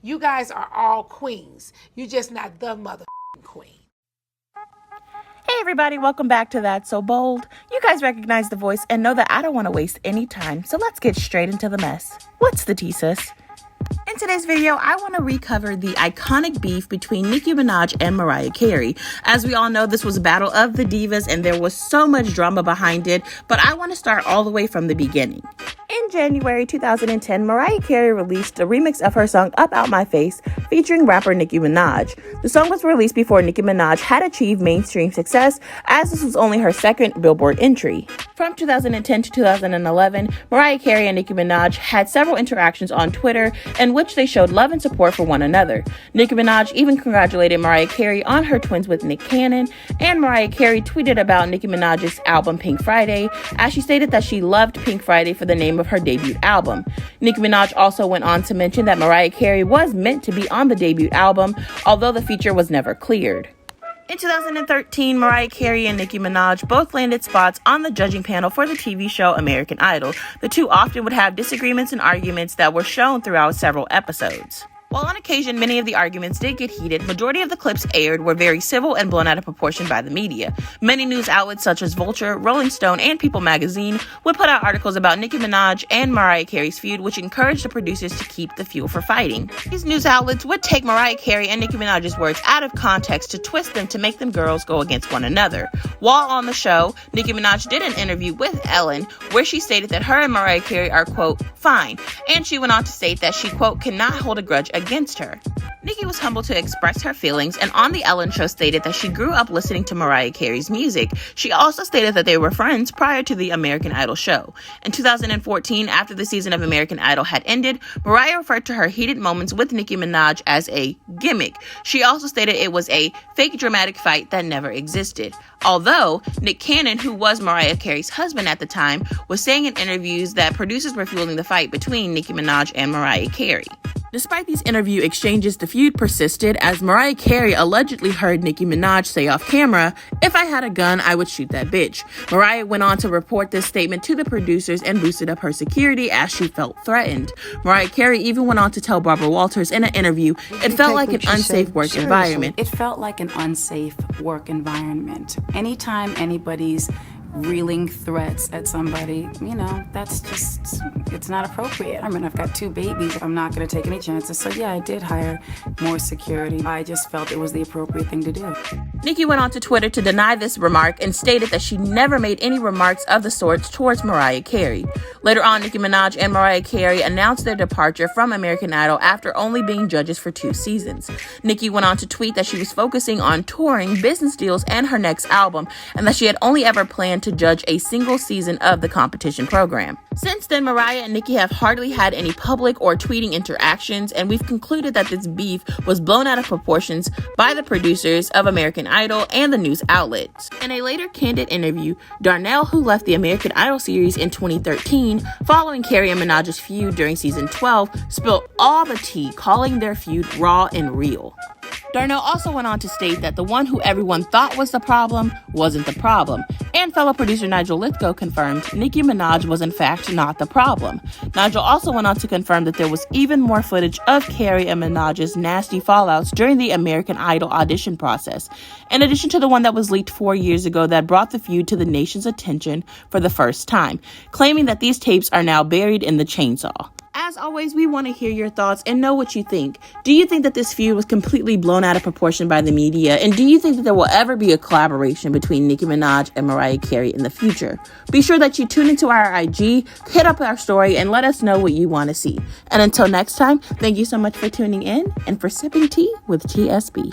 You guys are all queens. You're just not the motherfucking queen. Hey everybody, welcome back to That's So Bold. You guys recognize the voice and know that I don't want to waste any time, so let's get straight into the mess. What's the tea, sis? In today's video, I want to recover the iconic beef between Nicki Minaj and Mariah Carey. As we all know, this was a battle of the divas and there was so much drama behind it, but I want to start all the way from the beginning. In January 2010, Mariah Carey released a remix of her song Up Out My Face featuring rapper Nicki Minaj. The song was released before Nicki Minaj had achieved mainstream success, as this was only her second Billboard entry. From 2010 to 2011, Mariah Carey and Nicki Minaj had several interactions on Twitter in which they showed love and support for one another. Nicki Minaj even congratulated Mariah Carey on her twins with Nick Cannon, and Mariah Carey tweeted about Nicki Minaj's album Pink Friday, as she stated that she loved Pink Friday for the name of her debut album. Nicki Minaj also went on to mention that Mariah Carey was meant to be on the debut album, although the feature was never cleared. In 2013, Mariah Carey and Nicki Minaj both landed spots on the judging panel for the TV show American Idol. The two often would have disagreements and arguments that were shown throughout several episodes. While on occasion many of the arguments did get heated, majority of the clips aired were very civil and blown out of proportion by the media. Many news outlets such as Vulture, Rolling Stone, and People magazine would put out articles about Nicki Minaj and Mariah Carey's feud, which encouraged the producers to keep the fuel for fighting. These news outlets would take Mariah Carey and Nicki Minaj's words out of context to twist them to make them girls go against one another. While on the show, Nicki Minaj did an interview with Ellen where she stated that her and Mariah Carey are, quote, fine, and she went on to state that she, quote, cannot hold a grudge against her. Nicki was humble to express her feelings and on the Ellen show stated that she grew up listening to Mariah Carey's music. She also stated that they were friends prior to the American Idol show. In 2014, after the season of American Idol had ended, Mariah referred to her heated moments with Nicki Minaj as a gimmick. She also stated it was a fake dramatic fight that never existed. Although Nick Cannon, who was Mariah Carey's husband at the time, was saying in interviews that producers were fueling the fight between Nicki Minaj and Mariah Carey. Despite these interview exchanges, the feud persisted as Mariah Carey allegedly heard Nicki Minaj say off camera, "If I had a gun, I would shoot that bitch." Mariah went on to report this statement to the producers and boosted up her security as she felt threatened. Mariah Carey even went on to tell Barbara Walters in an interview, "It felt like an unsafe work environment." It felt like an unsafe work environment. Anytime anybody's reeling threats at somebody, that's just, it's not appropriate. I mean, I've got two babies. I'm not going to take any chances. So yeah, I did hire more security. I just felt it was the appropriate thing to do. Nicki went on to Twitter to deny this remark and stated that she never made any remarks of the sorts towards Mariah Carey. Later on, Nicki Minaj and Mariah Carey announced their departure from American Idol after only being judges for 2 seasons. Nicki went on to tweet that she was focusing on touring, business deals, and her next album, and that she had only ever planned to judge a single season of the competition program. Since then, Mariah and Nicki have hardly had any public or tweeting interactions, and we've concluded that this beef was blown out of proportions by the producers of American Idol and the news outlets. In a later candid interview, Darnell, who left the American Idol series in 2013 following Carey and Minaj's feud during season 12, spilled all the tea, calling their feud raw and real. Darnell also went on to state that the one who everyone thought was the problem wasn't the problem, and fellow producer Nigel Lythgoe confirmed Nicki Minaj was in fact not the problem. Nigel also went on to confirm that there was even more footage of Carey and Minaj's nasty fallouts during the American Idol audition process, in addition to the one that was leaked 4 years ago that brought the feud to the nation's attention for the first time, claiming that these tapes are now buried in the chainsaw. As always, we want to hear your thoughts and know what you think. Do you think that this feud was completely blown out of proportion by the media? And do you think that there will ever be a collaboration between Nicki Minaj and Mariah Carey in the future? Be sure that you tune into our IG, hit up our story, and let us know what you want to see. And until next time, thank you so much for tuning in and for sipping tea with TSB.